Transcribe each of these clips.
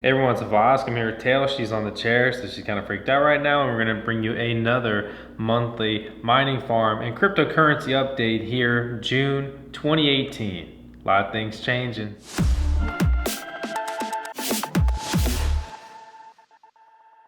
Hey everyone, it's Vosk. I'm here with Taylor. She's on the chair, so she's kind of freaked out right now. And we're going to bring you another monthly mining farm and cryptocurrency update here, June 2018. A lot of things changing.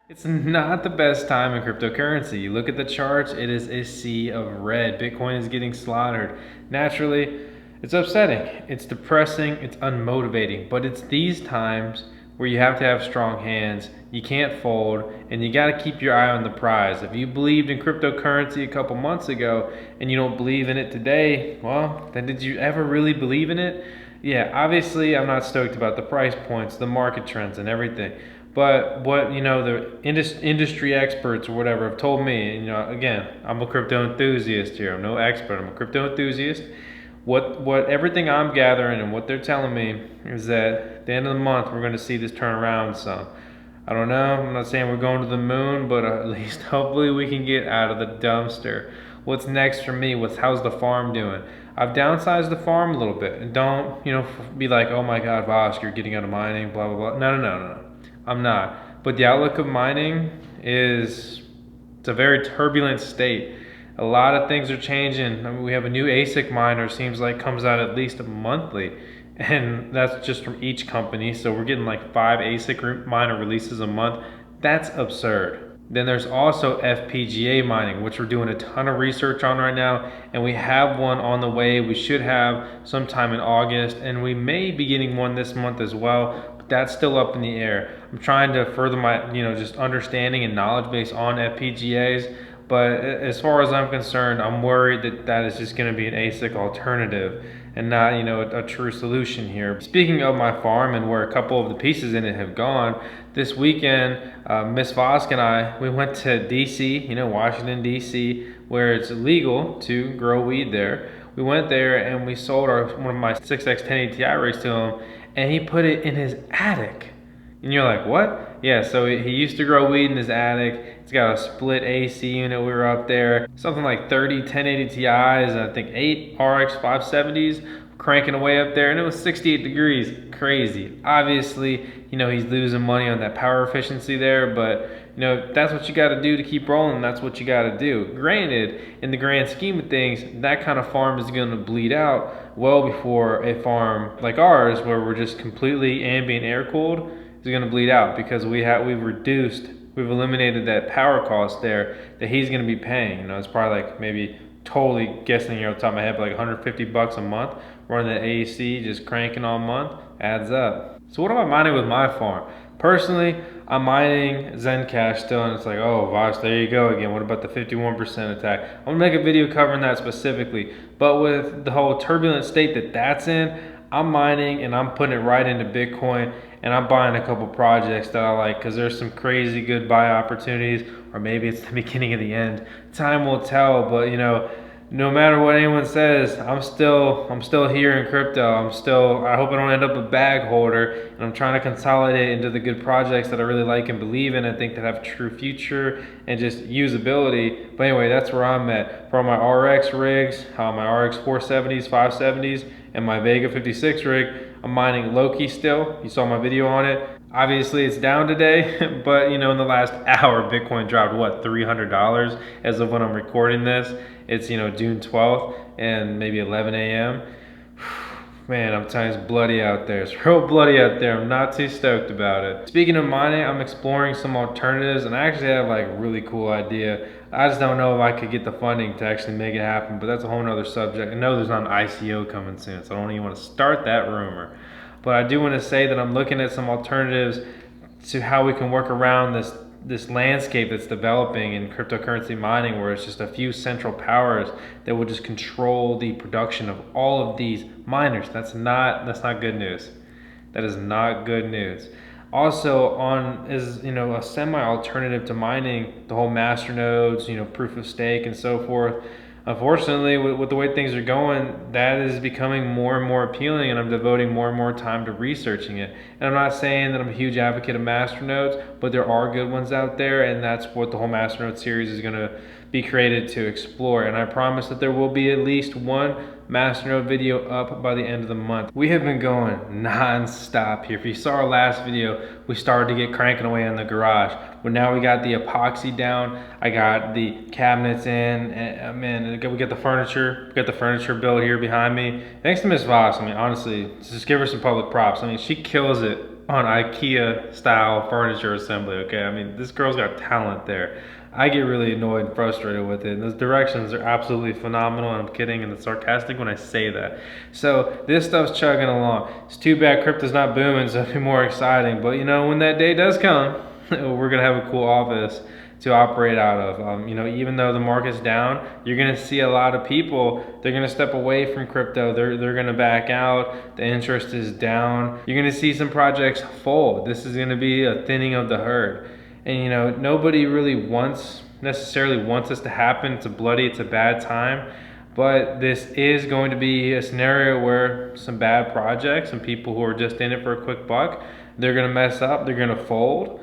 It's not the best time in cryptocurrency. You look at the charts, it is a sea of red. Bitcoin is getting slaughtered. Naturally, it's upsetting. It's depressing. It's unmotivating. But it's these times where you have to have strong hands, you can't fold, and you got to keep your eye on the prize. If you believed in cryptocurrency a couple months ago and you don't believe in it today, well, then did you ever really believe in it? Yeah, obviously I'm not stoked about the price points, the market trends, and everything. But what the industry experts or whatever have told me, again, I'm a crypto enthusiast here. I'm no expert. I'm a crypto enthusiast. What everything I'm gathering and what they're telling me is that at the end of the month we're going to see this turn around some. I don't know. I'm not saying we're going to the moon, but at least hopefully we can get out of the dumpster. What's next for me? How's the farm doing? I've downsized the farm a little bit, and don't be like, oh my God, Vosk, you're getting out of mining, blah blah blah. No. I'm not. But the outlook of mining it's a very turbulent state. A lot of things are changing. I mean, we have a new ASIC miner, seems like comes out at least monthly, and that's just from each company. So we're getting like 5 ASIC miner releases a month. That's absurd. Then there's also FPGA mining, which we're doing a ton of research on right now, and we have one on the way. We should have sometime in August, and we may be getting one this month as well. But that's still up in the air. I'm trying to further my just understanding and knowledge base on FPGAs. But as far as I'm concerned, I'm worried that is just going to be an ASIC alternative and not, a true solution here. Speaking of my farm and where a couple of the pieces in it have gone, this weekend, Miss Vosk and I, we went to DC, Washington, DC, where it's illegal to grow weed there. We went there and we sold one of my 6X1080 Ti rigs to him, and he put it in his attic. And you're like, what? Yeah, so he used to grow weed in his attic. He's got a split AC unit. We were up there. Something like 30 1080 Ti's and I think 8 RX 570s cranking away up there. And it was 68 degrees. Crazy. Obviously, he's losing money on that power efficiency there. But, that's what you got to do to keep rolling. That's what you got to do. Granted, in the grand scheme of things, that kind of farm is going to bleed out well before a farm like ours where we're just completely ambient air cooled is going to bleed out, because we've eliminated that power cost there that he's going to be paying. It's probably like, maybe totally guessing here off the top of my head, but like 150 bucks a month running the AC, just cranking all month, adds up. So what am I mining with my farm? Personally, I'm mining Zencash still, and it's like, oh, Vosh, there you go again. What about the 51% attack? I'm gonna make a video covering that specifically, but with the whole turbulent state that's in, I'm mining and I'm putting it right into Bitcoin, and I'm buying a couple projects that I like because there's some crazy good buy opportunities, or maybe it's the beginning of the end. Time will tell, but no matter what anyone says, I'm still here in crypto. I hope I don't end up a bag holder, and I'm trying to consolidate into the good projects that I really like and believe in. I think that have a true future and just usability. But anyway, that's where I'm at. For my RX rigs, my RX 470s, 570s, and my Vega 56 rig, I'm mining Loki still. You saw my video on it. Obviously it's down today, but in the last hour, Bitcoin dropped what, $300 as of when I'm recording this. It's June 12th and maybe 11 a.m. Man, I'm telling you, it's bloody out there. It's real bloody out there. I'm not too stoked about it. Speaking of mining, I'm exploring some alternatives, and I actually have like a really cool idea. I just don't know if I could get the funding to actually make it happen, but that's a whole nother subject. I know there's not an ICO coming soon, so I don't even want to start that rumor. But I do want to say that I'm looking at some alternatives to how we can work around this landscape that's developing in cryptocurrency mining, where it's just a few central powers that will just control the production of all of these miners. That's not good news. That is not good news. Also, a semi-alternative to mining, the whole masternodes, proof of stake and so forth. Unfortunately, with the way things are going, that is becoming more and more appealing, and I'm devoting more and more time to researching it. And I'm not saying that I'm a huge advocate of masternodes, but there are good ones out there, and that's what the whole masternode series is going to be created to explore. And I promise that there will be at least one masternode video up by the end of the month. We have been going non-stop here. If you saw our last video, we started to get cranking away in the garage, but now we got the epoxy down, I got the cabinets in, and man, we got the furniture built here behind me. Thanks to Miss Voss. I mean, honestly, just give her some public props. I mean, she kills it on IKEA style furniture assembly, okay? I mean, this girl's got talent there. I get really annoyed and frustrated with it. And those directions are absolutely phenomenal, and I'm kidding and it's sarcastic when I say that. So this stuff's chugging along. It's too bad crypto's not booming, so it'll be more exciting. But you know, when that day does come, we're gonna have a cool office to operate out of. You know, even though the market's down, you're gonna see a lot of people, they're gonna step away from crypto, they're gonna back out, the interest is down. You're gonna see some projects fold. This is gonna be a thinning of the herd. And you know, nobody really necessarily wants this to happen. It's a bad time. But this is going to be a scenario where some bad projects and people who are just in it for a quick buck, they're gonna mess up, they're gonna fold.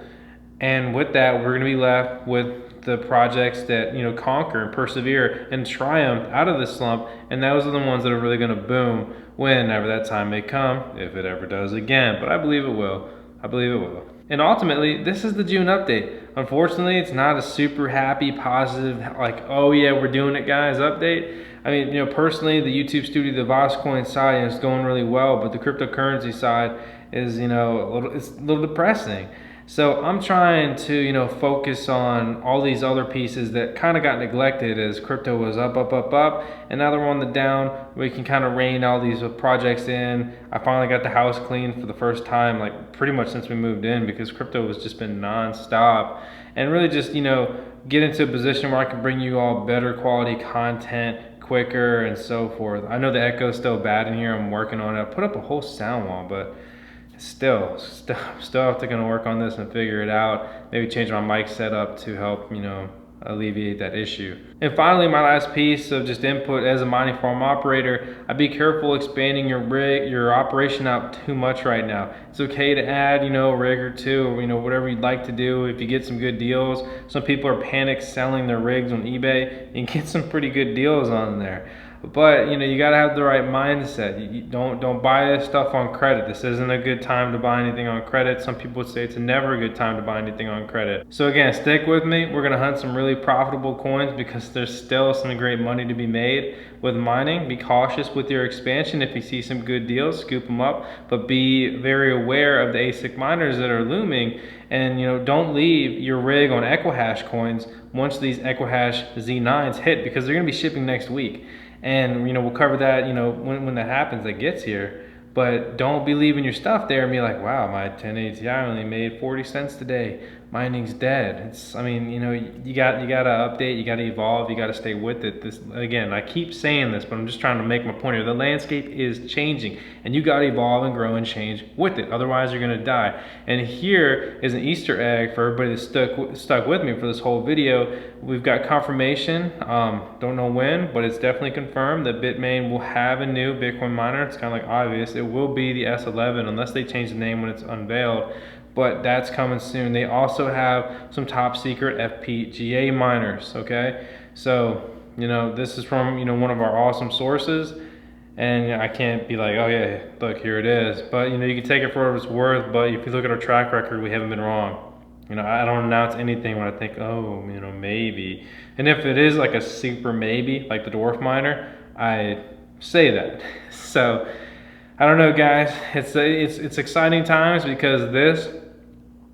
And with that, we're gonna be left with the projects that, you know, conquer and persevere and triumph out of the slump. And those are the ones that are really gonna boom whenever that time may come, if it ever does again. But I believe it will. I believe it will. And ultimately, this is the June update. Unfortunately, it's not a super happy, positive, like, oh yeah, we're doing it guys update. I mean, you know, personally, the YouTube studio, the VoskCoin side is going really well, but the cryptocurrency side is, you know, it's a little depressing. So I'm trying to, you know, focus on all these other pieces that kind of got neglected as crypto was up, and now they're on the down. We can kind of rein all these projects in. I finally got the house cleaned for the first time, like pretty much since we moved in, because crypto has just been non-stop. And really just, you know, get into a position where I can bring you all better quality content quicker and so forth. I know the echo's still bad in here. I'm working on it. I put up a whole sound wall, but still have to gonna work on this and figure it out. Maybe change my mic setup to help, you know, alleviate that issue. And finally, my last piece of just input as a mining farm operator, I'd be careful expanding your operation out too much right now. It's okay to add, you know, a rig or two, or, you know, whatever you'd like to do if you get some good deals. Some people are panic selling their rigs on eBay and get some pretty good deals on there. But you know, you gotta have the right mindset. You don't buy this stuff on credit. This isn't a good time to buy anything on credit. Some people would say it's never a good time to buy anything on credit. So again, stick with me. We're gonna hunt some really profitable coins because there's still some great money to be made with mining. Be cautious with your expansion. If you see some good deals, scoop them up. But be very aware of the ASIC miners that are looming. And you know, don't leave your rig on Equihash coins once these Equihash Z9s hit, because they're gonna be shipping next week. And you know, we'll cover that, you know, when that happens, that gets here. But don't be leaving your stuff there and be like, wow, my 1080 Ti only made 40 cents today. Mining's dead. It's, I mean, you know, you gotta update, you gotta evolve, you gotta stay with it. This, again, I keep saying this, but I'm just trying to make my point here. The landscape is changing, and you gotta evolve and grow and change with it. Otherwise, you're gonna die. And here is an Easter egg for everybody that's stuck with me for this whole video. We've got confirmation. Don't know when, but it's definitely confirmed that Bitmain will have a new Bitcoin miner. It's kind of like obvious. It will be the S11, unless they change the name when it's unveiled. But that's coming soon. They also have some top secret FPGA miners, okay? So, you know, this is from, you know, one of our awesome sources, and I can't be like, oh yeah, look, here it is. But, you know, you can take it for what it's worth, but if you look at our track record, we haven't been wrong. You know, I don't announce anything when I think, oh, you know, maybe. And if it is like a super maybe, like the dwarf miner, I say that. So, I don't know, guys. It's exciting times, because this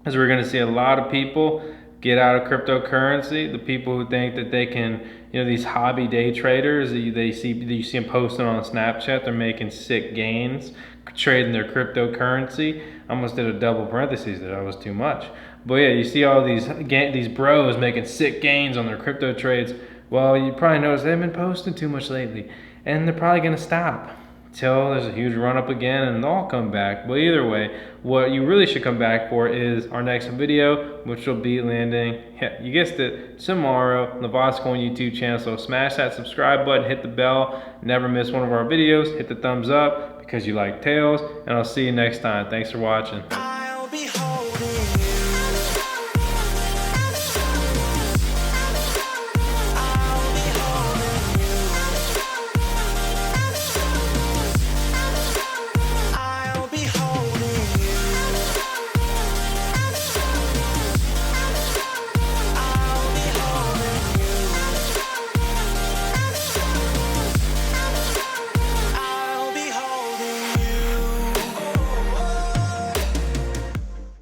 is we're going to see a lot of people get out of cryptocurrency. The people who think that they can, you know, these hobby day traders, you see them posting on Snapchat, they're making sick gains trading their cryptocurrency. I almost did a double parentheses there, that was too much. But yeah, you see all these bros making sick gains on their crypto trades. Well, you probably noticed they've been posting too much lately, and they're probably going to stop till there's a huge run up again, and they'll all come back. But either way, what you really should come back for is our next video, which will be landing, yeah, you guessed it, tomorrow on the VoskCoin YouTube channel. So smash that subscribe button, hit the bell, never miss one of our videos, hit the thumbs up because you like tails, and I'll see you next time. Thanks for watching.